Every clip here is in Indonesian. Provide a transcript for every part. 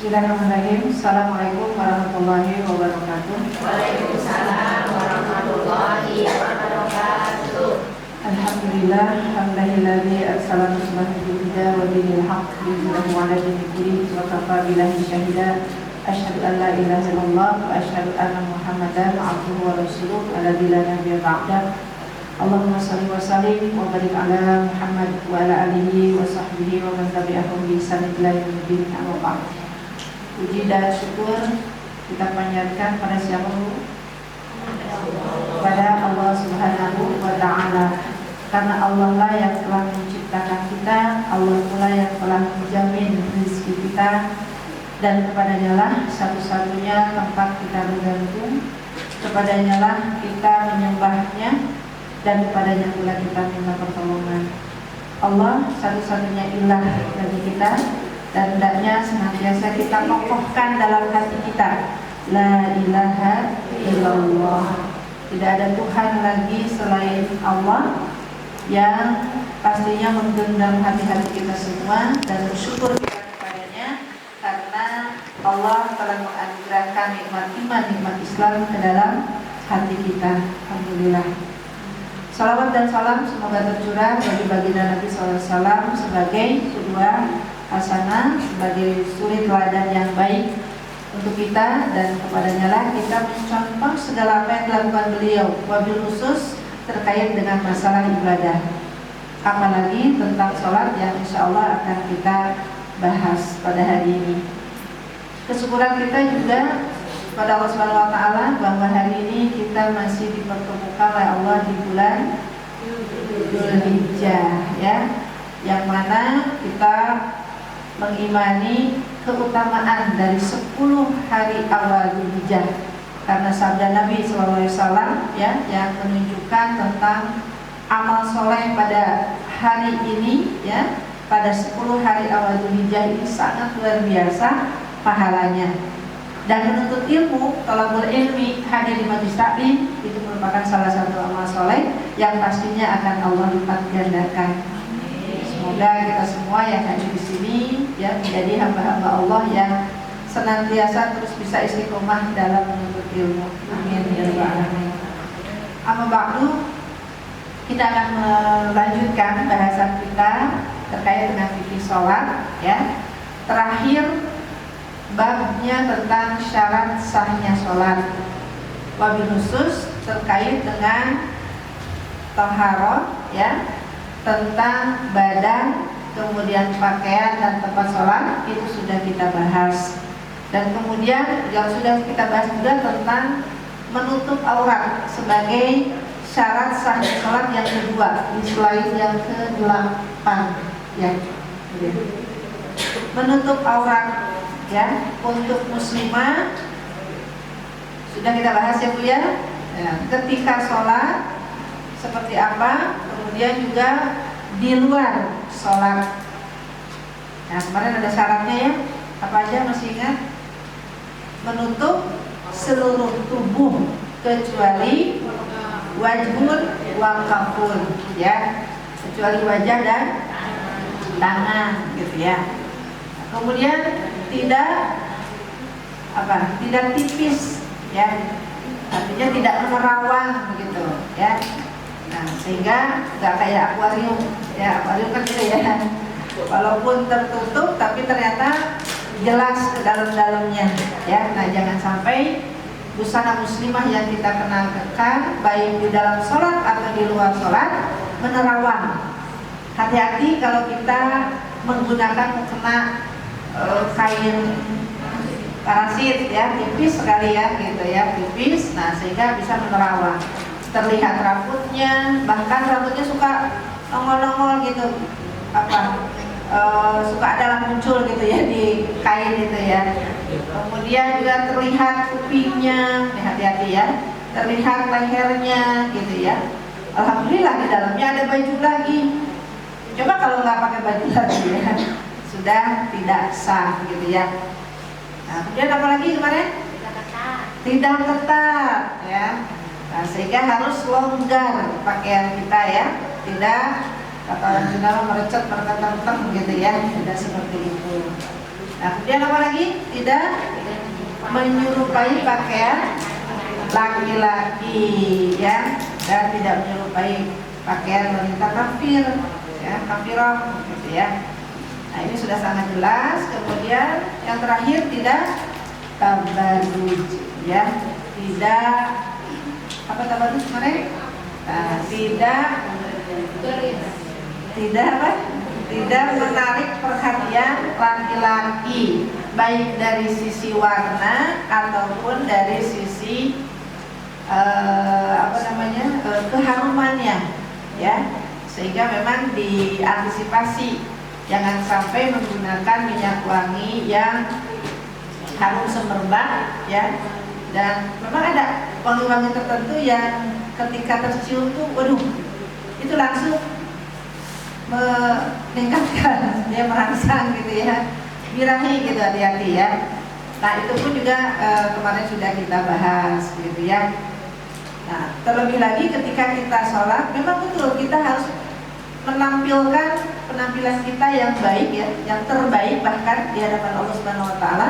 Bismillahirrahmanirrahim. Assalamualaikum warahmatullahi wabarakatuh. Waalaikumsalam warahmatullahi wabarakatuh. Alhamdulillah, hamdalilladzi arsala rasulahu bil huda wa dinil haqq liyudhhirahu 'ala dini kullihi wa kafa billahi shahida. Asyhadu an la ilaha illallah wa asyhadu anna Muhammadan 'abduhu wa rasuluhu alladzi la nabiyya ba'dah. Allahumma shalli wa sallim wa barik ala Muhammad wa ala alihi wa sahbihi wa man tabi'ahum bi ihsan ila yaumil din. Amma ba'd. Puji dan syukur kita panjatkan pada siapa? Pada Allah Subhanahu wa Ta'ala. Karena Allah lah yang telah menciptakan kita, Allah pula yang telah menjamin rezeki kita, dan kepadanya lah satu-satunya tempat kita bergantung, kepadanya lah kita menyembahnya, dan kepadanya pula kita minta pertolongan. Allah satu-satunya ilah bagi kita, dan hendaknya senantiasa kita kokohkan dalam hati kita, la ilaha illallah. Tidak ada Tuhan lagi selain Allah, yang pastinya menggenggam hati-hati kita semua, dan bersyukur kita kepadanya karena Allah telah menganugerahkan nikmat iman, nikmat Islam ke dalam hati kita. Alhamdulillah. Salawat dan salam semoga tercurah bagi baginda Nabi SAW sebagai kedua hasanah, sebagai suri teladan yang baik untuk kita, dan kepadanya lah kita mencontoh segala apa yang dilakukan beliau, wabil khusus terkait dengan masalah ibadah, apalagi tentang sholat yang insya Allah akan kita bahas pada hari ini. Kesyukuran kita juga pada Allah Subhanahu wa Ta'ala bahwa hari ini kita masih dipertemukan oleh Allah di bulan Dzulhijjah, ya, yang mana kita mengimani keutamaan dari 10 hari awal Dzulhijjah, karena sabda Nabi SAW, ya, yang menunjukkan tentang amal soleh pada hari ini, ya, pada 10 hari awal Dzulhijjah ini sangat luar biasa pahalanya. Dan menuntut ilmu, thalabul ilmi, hadir di majlis taklim, itu merupakan salah satu amal soleh yang pastinya akan Allah lipat gandakan. Semoga kita semua yang hadir di sini, ya, menjadi hamba-hamba Allah yang senantiasa terus bisa istiqomah dalam menuntut ilmu. Amin ya rabbal alamin. Amma ba'du, kita akan melanjutkan bahasan kita terkait dengan fikih sholat, ya. Terakhir babnya tentang syarat sahnya sholat, wabil khusus terkait dengan taharah, ya, tentang badan, kemudian pakaian dan tempat sholat, itu sudah kita bahas. Dan kemudian yang sudah kita bahas juga tentang menutup aurat sebagai syarat sahnya sholat yang kedua, di slide yang ke-8, ya. Menutup aurat, ya, untuk muslimah sudah kita bahas, ya Bu, ya. Ketika sholat seperti apa, kemudian juga di luar sholat. Nah, kemarin ada syaratnya, ya, apa aja masih ingat? Menutup seluruh tubuh kecuali wajhun wa kafun, ya, kecuali wajah dan tangan, gitu ya. Kemudian tidak tipis, ya, artinya tidak menerawang begitu, ya. Nah, sehingga nggak kayak akuarium, ya, akuarium kan gitu, ya, walaupun tertutup tapi ternyata jelas ke dalam-dalamnya, ya. Nah, jangan sampai busana muslimah yang kita kenakan baik di dalam sholat atau di luar sholat menerawang. Hati-hati kalau kita menggunakan mukena kain parasit, ya, tipis sekali, ya, gitu, ya, tipis. Nah, sehingga bisa menerawang, terlihat rambutnya, bahkan rambutnya suka nongol-nongol gitu, suka ada muncul gitu, ya, di kain itu, ya. Kemudian juga terlihat kupingnya, hati-hati, ya, terlihat lehernya gitu, ya. Alhamdulillah di dalamnya ada baju lagi. Coba kalau nggak pakai baju lagi, ya, sudah tidak sah gitu, ya. Nah, kemudian apa lagi kemarin? Tidak ketat, ya. Nah, sehingga harus longgar pakaian kita, ya. Tidak, kata orang Sunda, merecet, mereteng gitu, ya. Tidak seperti itu. Nah, kemudian apa lagi? Tidak menyerupai pakaian laki-laki, ya, dan tidak menyerupai pakaian wanita kafir, ya, kafiroh, gitu ya. Nah, ini sudah sangat jelas. Kemudian yang terakhir tidak tabarruj, ya, tidak apa tabarruj kemarin? Nah, tidak apa? Tidak menarik perhatian laki-laki, baik dari sisi warna ataupun dari sisi keharumannya, ya, sehingga memang diantisipasi jangan sampai menggunakan minyak wangi yang harum semerbak, ya, dan memang ada wangi-wangi tertentu yang ketika tercium tuh, waduh, itu langsung meningkatkan, dia merangsang gitu ya, birahi gitu, hati-hati ya. Nah, itu pun juga kemarin sudah kita bahas gitu ya. Nah, terlebih lagi ketika kita sholat, memang betul kita harus menampilkan penampilan kita yang baik ya, yang terbaik bahkan di hadapan Allah Subhanahu Wa Taala.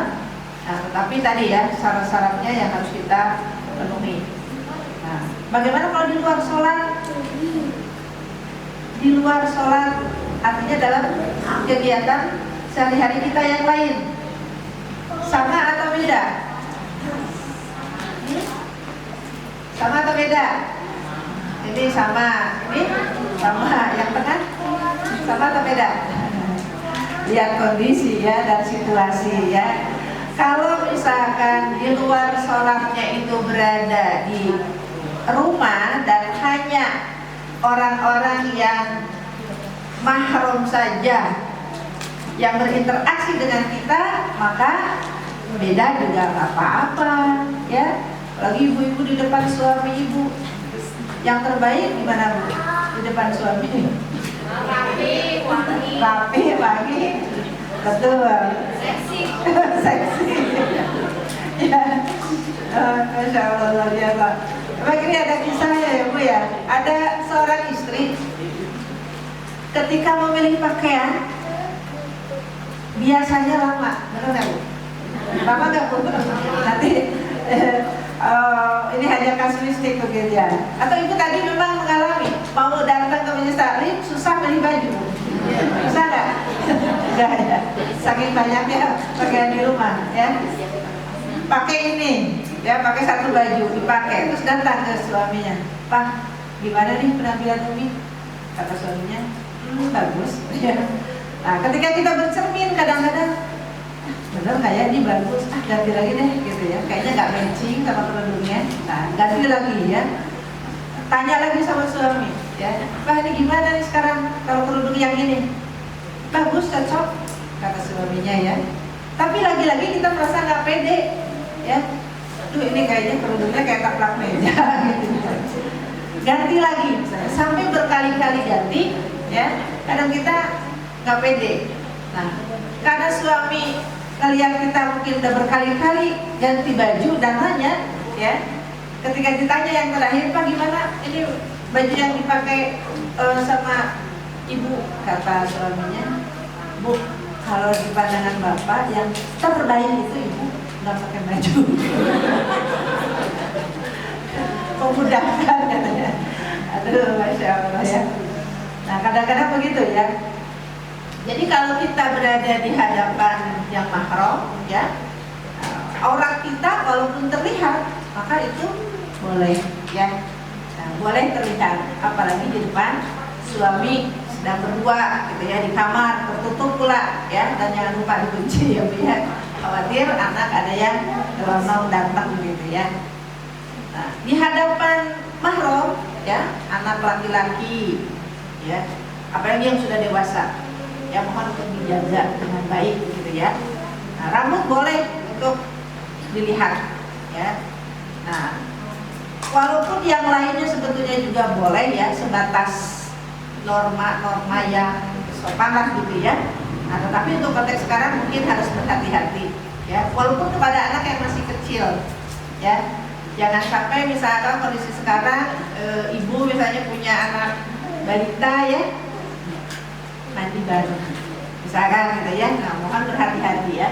Nah, tetapi tadi ya syarat-syaratnya yang harus kita penuhi. Nah, bagaimana kalau di luar sholat? Di luar sholat artinya dalam kegiatan sehari-hari kita yang lain, sama atau beda? Sama atau beda? Ini sama, ini sama. Yang tengah sama atau beda? Lihat kondisi ya dan situasi ya. Kalau misalkan di luar sholatnya itu berada di rumah dan hanya orang-orang yang mahram saja yang berinteraksi dengan kita, maka beda juga nggak apa-apa ya. Lagi ibu-ibu di depan suami ibu, yang terbaik gimana Bu? Di depan suami Rapi, wangi, rapi, wangi, betul, seksi. seksi ya. Masya Allah, luar biasa. Memang ini ada kisahnya ya Bu ya. Ada seorang istri ketika memilih pakaian biasanya lama, benar nggak Bu? Lama nggak Bu? Nanti ini hanya kasuistik begitu ya. Atau ibu tadi memang mengalami mau datang ke majelis taklim susah beli baju, bisa nggak? Enggak ya. Saking banyaknya pakaian di rumah ya. Pakai ini, ya pakai satu baju dipakai, terus datang ke suaminya, Pak, gimana nih penampilan Umi? Kata suaminya, bagus. Nah, ketika kita bercermin kadang-kadang, bener nggak ya ini bagus, ganti lagi deh gitu ya, kayaknya nggak matching sama kerudungnya. Nah, ganti lagi ya, tanya lagi sama suami, ya, Pak ini gimana nih sekarang kalau kerudung yang ini? Bagus, cocok, kata suaminya ya. Tapi lagi-lagi kita merasa nggak pede. Ya, tuh ini kayaknya kerudungnya kayak taplak meja gitu. Ganti lagi, misalnya, sampai berkali-kali ganti, ya. Kadang kita nggak pede. Nah, karena suami ngelihat kita mungkin udah berkali-kali ganti baju dan nanya, ya. Ketika ditanya yang terakhir, Pak gimana? Ini baju yang dipakai sama ibu, kata suaminya, Bu, kalau di pandangan bapak yang terbaik itu ibu nggak pakai baju. Memudahkan katanya. Aduh, Masya Allah ya. Nah, kadang-kadang begitu ya. Jadi kalau kita berada di hadapan yang mahram, ya, aurat kita walaupun terlihat, maka itu boleh, ya. Nah, boleh terlihat, apalagi di depan suami sedang berdua, gitu ya, di kamar tertutup pula, ya, dan jangan lupa dikunci ya Bu ya. Khawatir anak ada yang mau datang gitu ya. Nah, di hadapan mahram, ya, anak laki-laki, ya, apalagi yang sudah dewasa, ya mohon untuk dijaga dengan baik gitu ya. Nah, rambut boleh untuk dilihat, ya. Nah, walaupun yang lainnya sebetulnya juga boleh ya, sebatas norma-norma yang sopan lah gitu ya. Nah, tetapi untuk konteks sekarang mungkin harus berhati-hati ya, walaupun kepada anak yang masih kecil ya. Jangan sampai misalkan kondisi sekarang ibu misalnya punya anak balita ya, mandi bareng misalkan gitu ya. Nah, mohon berhati-hati ya.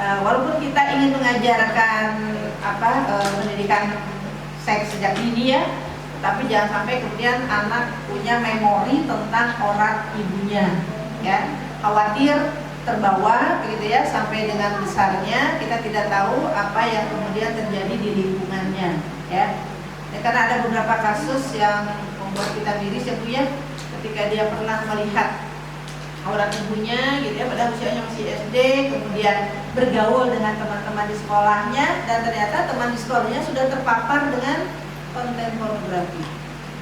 Walaupun kita ingin mengajarkan pendidikan seks sejak dini ya, tapi jangan sampai kemudian anak punya memori tentang aurat ibunya, ya. Khawatir terbawa gitu ya, sampai dengan besarnya kita tidak tahu apa yang kemudian terjadi di lingkungannya, ya. Karena ada beberapa kasus yang membuat kita miris ya Bu ya, ketika dia pernah melihat aurat ibunya gitu ya, padahal usianya masih SD, kemudian bergaul dengan teman-teman di sekolahnya, dan ternyata teman di sekolahnya sudah terpapar dengan konten pornografi,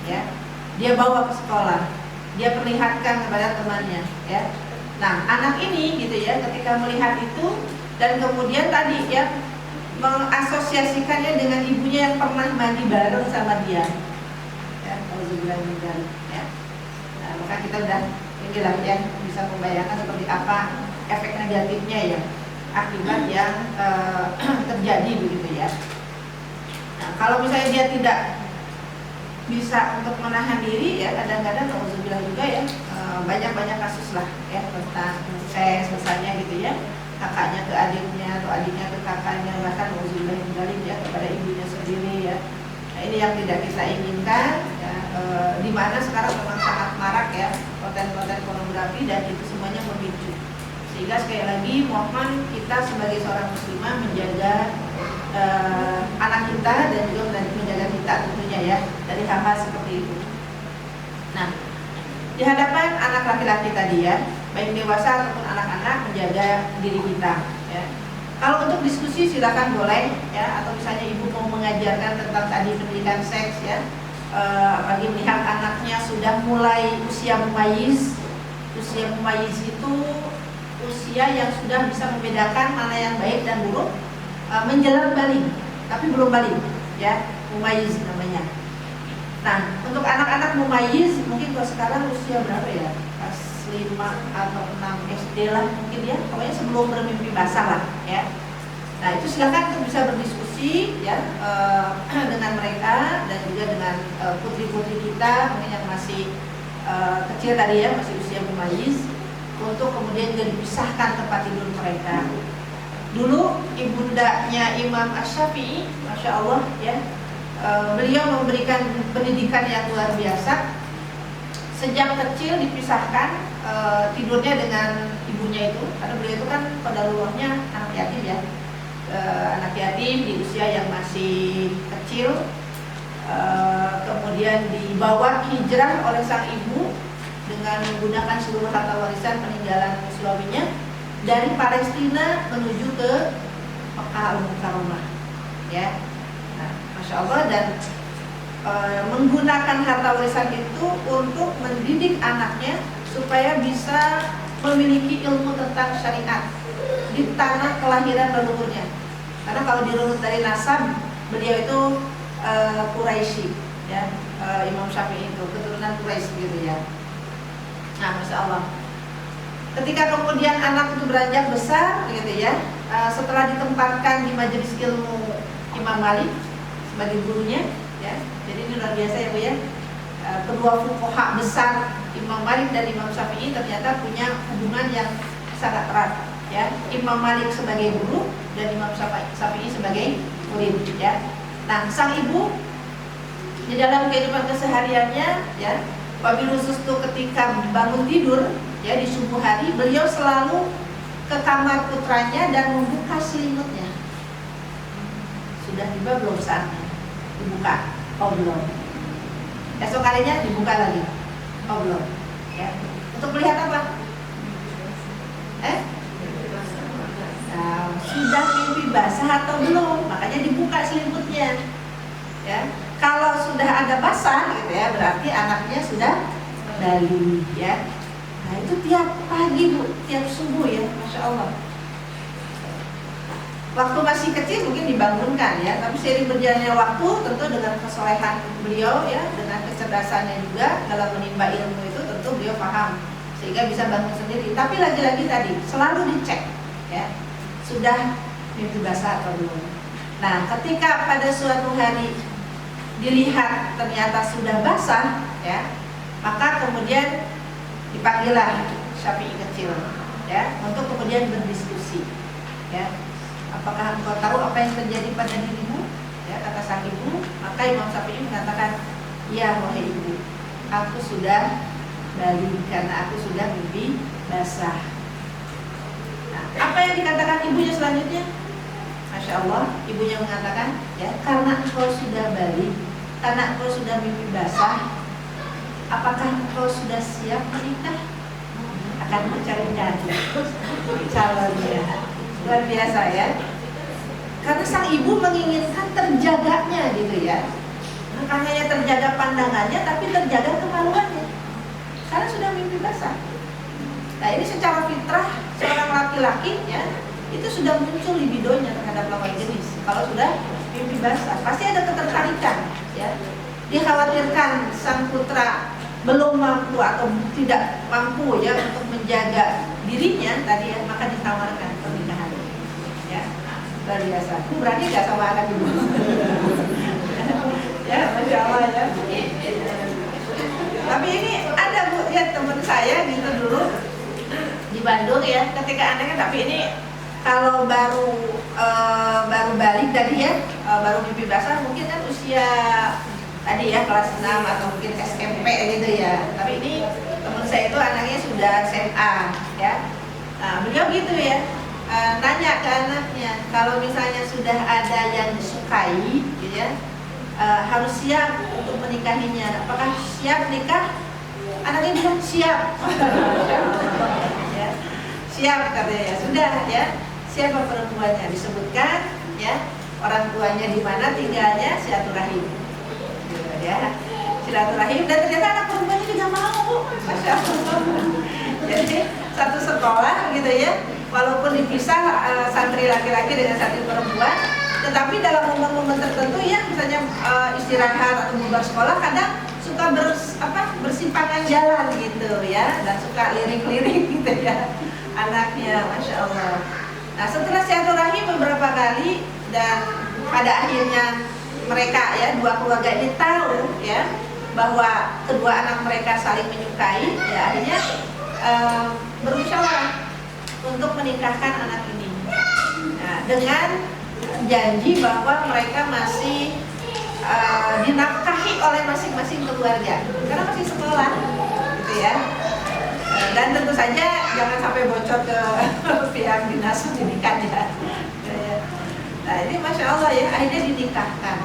ya. Dia bawa ke sekolah, dia perlihatkan kepada temannya, ya. Nah, anak ini gitu ya, ketika melihat itu dan kemudian tadi ya mengasosiasikannya dengan ibunya yang pernah mandi bareng sama dia, ya. Ya. Nah, maka kita udah inilah ya bisa membayangkan seperti apa efek negatifnya ya akibat yang terjadi begitu ya. Nah, kalau misalnya dia tidak bisa untuk menahan diri ya, kadang-kadang nauzubillah juga ya, banyak kasus lah ya tentang incest misalnya gitu ya, kakaknya ke adiknya atau adiknya ke kakaknya, bahkan nauzubillah ya kepada ibunya sendiri ya. Nah, ini yang tidak kita inginkan ya, di mana sekarang memang sangat marak ya konten-konten pornografi dan itu semuanya memicu. Sehingga sekali lagi mohon kita sebagai seorang muslimah menjaga anak kita dan juga menjaga kita tentunya ya dari hal-hal seperti itu. Nah, di hadapan anak laki-laki tadi ya, baik dewasa ataupun anak-anak, menjaga diri kita ya. Kalau untuk diskusi silakan boleh ya, atau misalnya ibu mau mengajarkan tentang tadi pendidikan seks ya, apalagi melihat anaknya sudah mulai usia mumayyiz. Usia mumayyiz itu usia yang sudah bisa membedakan mana yang baik dan buruk, menjelang balik tapi belum balik ya, mumayyiz namanya. Nah, untuk anak-anak mumayyiz mungkin kalau sekarang usia berapa ya, kelas 5 atau 6 SD lah mungkin ya, pokoknya sebelum bermimpi basah lah ya. Nah, itu silakan untuk bisa berdiskusi ya dengan mereka dan juga dengan putri-putri kita mungkin yang masih kecil tadi ya, masih usia mumayyiz, untuk kemudian juga dipisahkan tempat tidur mereka. Dulu ibundanya Imam Asy-Syafi'i, Masya Allah ya, beliau memberikan pendidikan yang luar biasa. Sejak kecil dipisahkan tidurnya dengan ibunya itu, karena beliau itu kan qadarullah-nya anak yatim ya, anak yatim di usia yang masih kecil, kemudian dibawa hijrah oleh sang ibu dengan menggunakan seluruh harta warisan peninggalan suaminya dari Palestina menuju ke Mekah Al-Mukarramah ya. Nah, Masya Allah, dan menggunakan harta warisan itu untuk mendidik anaknya supaya bisa memiliki ilmu tentang syariat di tanah kelahiran leluhurnya. Karena kalau dirunut dari nasab, beliau itu Quraisy ya, Imam Syafi'i itu keturunan Quraisy gitu ya. Nah, Masya Allah, ketika kemudian anak itu beranjak besar gitu ya, setelah ditempatkan di majelis ilmu Imam Malik sebagai gurunya ya, jadi ini luar biasa ya Bu ya, kedua fuqaha besar Imam Malik dan Imam Syafi'i ternyata punya hubungan yang sangat erat ya, Imam Malik sebagai guru dan Imam Syafi'i sebagai murid ya. Nah, sang ibu di dalam kehidupan kesehariannya ya, wabil khusus tuh ketika bangun tidur ya di subuh hari, beliau selalu ke kamar putranya dan membuka selimutnya. Sudah tiba belum saatnya dibuka? Oh belum. Esok harinya dibuka lagi? Oh belum. Ya. Untuk melihat apa? Nah, sudah mimpi basah atau belum? Makanya dibuka selimutnya. Ya. Kalau sudah ada basah gitu ya, berarti anaknya sudah balik ya. Nah, itu tiap pagi Bu, tiap subuh ya, Masya Allah. Waktu masih kecil mungkin dibangunkan ya, tapi seiring berjalannya waktu tentu dengan kesolehan beliau ya, dengan kecerdasannya juga dalam menimba ilmu itu tentu beliau paham sehingga bisa bangun sendiri. Tapi lagi-lagi tadi selalu dicek ya, sudah mimpi basah atau belum. Nah, ketika pada suatu hari dilihat ternyata sudah basah ya, maka kemudian dipanggillah Syafi'i kecil ya, untuk kemudian berdiskusi, ya. Apakah engkau tahu apa yang terjadi pada dirimu? Ya, kata sang ibu. Maka Imam Syafi'i mengatakan, ya wahai ibu, aku sudah balik karena aku sudah mimpi basah. Nah, apa yang dikatakan ibunya selanjutnya? Masya Allah, ibunya mengatakan, ya, karena engkau sudah balik, karena engkau sudah mimpi basah, apakah engkau sudah siap menikah? Akan mencari-cari calonnya. Luar biasa ya. Karena sang ibu menginginkan terjaganya gitu ya. Bukan hanya terjaga pandangannya, tapi terjaga kemaluannya. Karena sudah mimpi basah. Nah, ini secara fitrah seorang laki-laki ya, itu sudah muncul libidonya terhadap lawan jenis. Kalau sudah mimpi basah, pasti ada ketertarikan ya. Dikhawatirkan sang putra belum mampu atau tidak mampu ya untuk menjaga dirinya tadi ya, maka ditawarkan pernikahan ya. Luar biasa. Berani gak sama anak ibu? Ya, Masya Allah ya. Tapi ini ada Bu, ya teman saya gitu dulu di Bandung ya, ketika anaknya, tapi ini kalau baru balik tadi ya, baru mimpi basah, mungkin kan usia tadi ya kelas 6 atau mungkin SMP gitu ya. Tapi ini teman saya itu anaknya sudah SMA ya. Nah, beliau gitu ya, nanya ke anaknya, kalau misalnya sudah ada yang disukai gitu ya, harus siap untuk menikahinya. Apakah siap nikah? Anaknya bilang siap. Ya, siap katanya. Sudah ya. Siapa perempuannya? Disebutkan ya, orang tuanya di mana tinggalnya, silaturahim. Gitu ya. Silaturahim, dan ternyata anak perempuannya juga mau. Masya Allah. Jadi satu sekolah gitu ya. Walaupun dipisah santri laki-laki dengan santri perempuan, tetapi dalam momen-momen tertentu ya, misalnya istirahat atau bubar sekolah, kadang suka bersimpangan jalan gitu ya, dan suka lirik-lirik gitu ya anaknya, Masya Allah. Nah, setelah silaturahim beberapa kali, dan pada akhirnya mereka ya, dua keluarga ini tahu ya bahwa kedua anak mereka saling menyukai, ya akhirnya bermusyawarah untuk menikahkan anak ini. Nah, dengan janji bahwa mereka masih dinafkahi oleh masing-masing keluarga karena masih sekolah gitu ya. Dan tentu saja jangan sampai bocor ke pihak dinas pendidikan ya. Nah, ini Masya Allah ya, akhirnya dinikahkan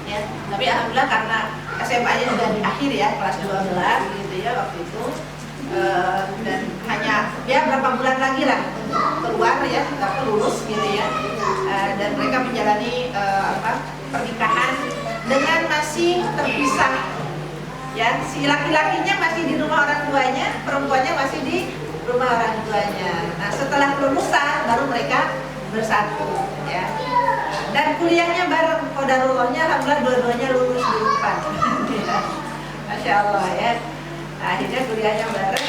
ya. Tapi alhamdulillah karena SMA-nya sudah di akhir ya, kelas 12 gitu ya waktu itu. Dan hanya ya berapa bulan lagi lah untuk keluar ya, lulus gitu ya. Dan mereka menjalani pernikahan dengan masih terpisah ya. Si laki-lakinya masih di rumah orang tuanya, perempuannya masih di rumah orang tuanya. Nah, setelah kelulusan baru mereka bersatu ya. Dan kuliahnya bareng, qadarullahnya alhamdulillah dua-duanya lulus di Unpad. Masya Allah ya. Akhirnya kuliahnya bareng.